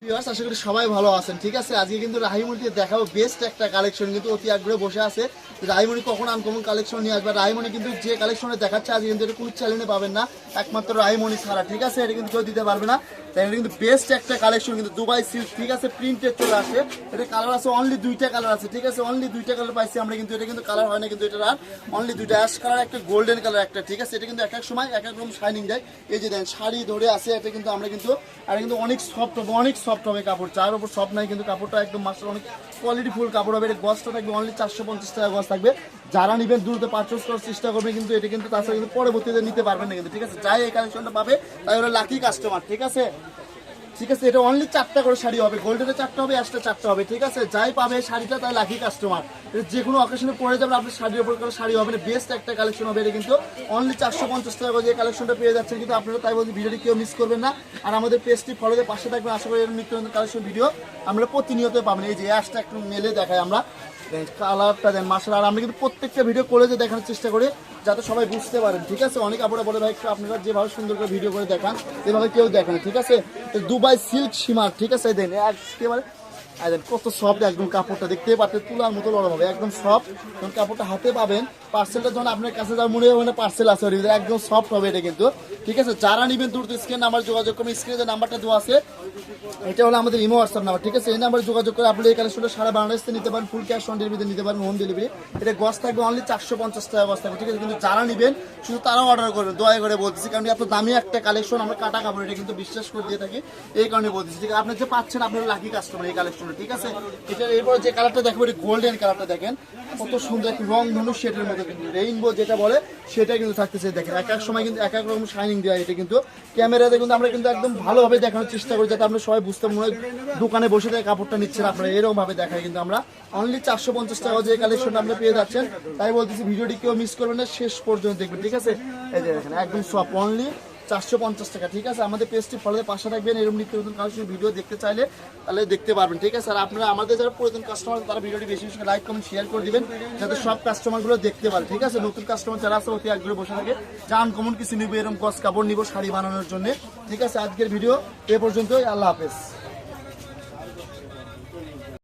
Viewers আশা করি সবাই ভালো আছেন। ঠিক আছে, আজকে কিন্তু রাহিমণিতে দেখাবো বেস্ট একটা কালেকশন, কিন্তু অতি আগ্রহে বসে আছে রাহিমণি কখন আনকমন কালেকশন নিয়ে আসবে। রাহিমণি কিন্তু যে কালেকশনে দেখাচ্ছে আজকে কিন্তু এটা কোনো চ্যানেলে পাবেন না, একমাত্র রাহিমণি ছাড়া। ঠিক আছে, এটা কিন্তু কেউ দিতে পারবে না। তাই এটা কিন্তু বেস্ট একটা কালেকশন, কিন্তু দুবাই সিল্ক। ঠিক আছে, প্রিন্টেড চলে আসে। এটা কালার আছে অনলি দুইটা কালার আছে। ঠিক আছে, অনলি দুইটা কালার পাইছি আমরা, কিন্তু এটা কিন্তু কালার হয় না, কিন্তু এটা আর অনলি দুইটা, অ্যাশ কালার একটা, গোল্ডেন কালার একটা। ঠিক আছে, এটা কিন্তু এক এক সময় এক এক রকম শাইনিং দেয়। এই যে দেখেন শাড়ি ধরে আছে, এটা কিন্তু আমরা কিন্তু আর কিন্তু অনেক সফট হবে, অনেক সফট হবে কাপড়, চার উপর সফট নাই, কিন্তু কাপড়টা একদম মাস্টার অনেক কোয়ালিটি ফুল কাপড় হবে। এটা গজটা থাকবে অনলি 450 টাকা গজ থাকবে। যারা নেবেন দ্রুত পারচেজ করার চেষ্টা করবে, কিন্তু এটা কিন্তু তাছাড়া কিন্তু পরবর্তীতে নিতে পারবেন না কিন্তু। ঠিক আছে, যাই এই কালেকশনটা পাবে তাই ওরা লাকি কাস্টমার। ঠিক আছে, ঠিক আছে, এটা অনলি 4টা করে শাড়ি হবে, গোল্ডেনে 4টা হবে, অ্যাশটা 4টা হবে। ঠিক আছে, যাই পাবে শাড়িটা তাই লাকি কাস্টমার। যে কোনো অকেশনে পরে যাবেন আপনার শাড়ির উপর করে শাড়ি হবে, বেস্ট একটা কালেকশন হবে। এটা কিন্তু অনলি 450 টাকা করে যে কালেকশনটা পেয়ে যাচ্ছেন, কিন্তু আপনারা তাই বলছি ভিডিওটি কেউ মিস করবেন না। আর আমাদের পেজটি ফলোতে পাশে থাকবেন, আশা করি এর নিত্য নতুন কালেকশন ভিডিও আমরা প্রতিনিয়ত পাবেন। এই যে অ্যাশটা একটু মেলে দেখায় আমরা, কালারটা দেন মাসাল। আর আমরা কিন্তু প্রত্যেকটা ভিডিও করে যে দেখানোর চেষ্টা করি যাতে সবাই বুঝতে পারেন। ঠিক আছে, অনেক আপনারা বলে ভাই একটু আপনারা যেভাবে সুন্দর করে ভিডিও করে দেখান এভাবে কেউ দেখেন। ঠিক আছে, দুবাই সিল্ক সীমার। ঠিক আছে, দেন একেবারে কত সফট একদম কাপড়টা, দেখতে পাচ্ছেন তুলার মতো নরম হবে, একদম সফট। যখন কাপড়টা হাতে পাবেন, পার্সেলটা যখন আপনার কাছে যাওয়ার মনে হবে না পার্সেল আছে, একদম সফট হবে এটা কিন্তু। ঠিক আছে, যারা নেবেন দ্রুত স্ক্রিন নাম্বার যোগাযোগ করবেন, স্ক্রিনে যে নাম্বারটা দেওয়া আছে এটা হলো আমাদের ইমো হোয়াটসঅ্যাপ নাম্বার। ঠিক আছে, এই নাম্বারে যোগাযোগ করে আপনি এই কালেকশনটা সারা বাংলাদেশে নিতে পারেন, ফুল ক্যাশ অন ডেলিভারিতে নিতে পারেন, হোম ডেলিভারি। এটা গজ থাকবে অনলি 450 টাকা গজ থাকবে। ঠিক আছে, কিন্তু যারা নেবেন শুধু তারাও অর্ডার করবেন, দয়া করে বলতেছি, কারণ এত দামি একটা কালেকশন আমরা কাটা কাপড় এটা কিন্তু বিশ্বাস করে দিয়ে থাকি, এই কারণে বলতেছি। ঠিক আছে, আপনি যে পাচ্ছেন আপনার লাকি কাস্টমার এই কালেকশনটা। ঠিক আছে, এটা এরপর যে কালারটা দেখবো এটা গোল্ডেন কালারটা, দেখেন কত সুন্দর একটি রং ধনু শেডের মধ্যে, কিন্তু রেইনবো যেটা বলে সেটা কিন্তু থাকতেছে। দেখেন এক এক সময় কিন্তু এক এক রকম শাইনিং দেওয়া, এটা কিন্তু ক্যামেরাতে কিন্তু আমরা কিন্তু একদম ভালোভাবে দেখানোর চেষ্টা করি যাতে আমরা সবাই বুঝতে মনে হয় দোকানে বসে থেকে কাপড়টা নিচ্ছেন আপনারা, এরকম ভাবে দেখায়। কিন্তু আমরা অনলি 450 টাকা যে কালেকশনটা আমরা পেয়ে যাচ্ছেন, তাই বলতেছি ভিডিওটি কেউ মিস করবেন না, শেষ পর্যন্ত দেখবেন। ঠিক আছে, এই যে দেখেন একদম সব অনলি 450 টাকা। ঠিক আছে, আমাদের পেজটি ফলোতে পাশে থাকবেন, এরকম নিত্য নতুন কালেকশন ভিডিও দেখতে চাইলে তাহলে দেখতে পারবেন। ঠিক আছে, আর আপনারা আমাদের যারা পুরাতন কাস্টমার তারা ভিডিওটি বেশি বেশি লাইক কমেন্ট শেয়ার করে দিবেন যাতে সব কাস্টমারগুলো দেখতে পারে। ঠিক আছে, নতুন কাস্টমার যারা আছে অতি আগ্রহে বসে থাকে জান কমন কিছু নিব, এরকম গজ কাপড় নিব শাড়ি বানানোর জন্য। ঠিক আছে, আজকের ভিডিও এ পর্যন্তই, আল্লাহ হাফেজ।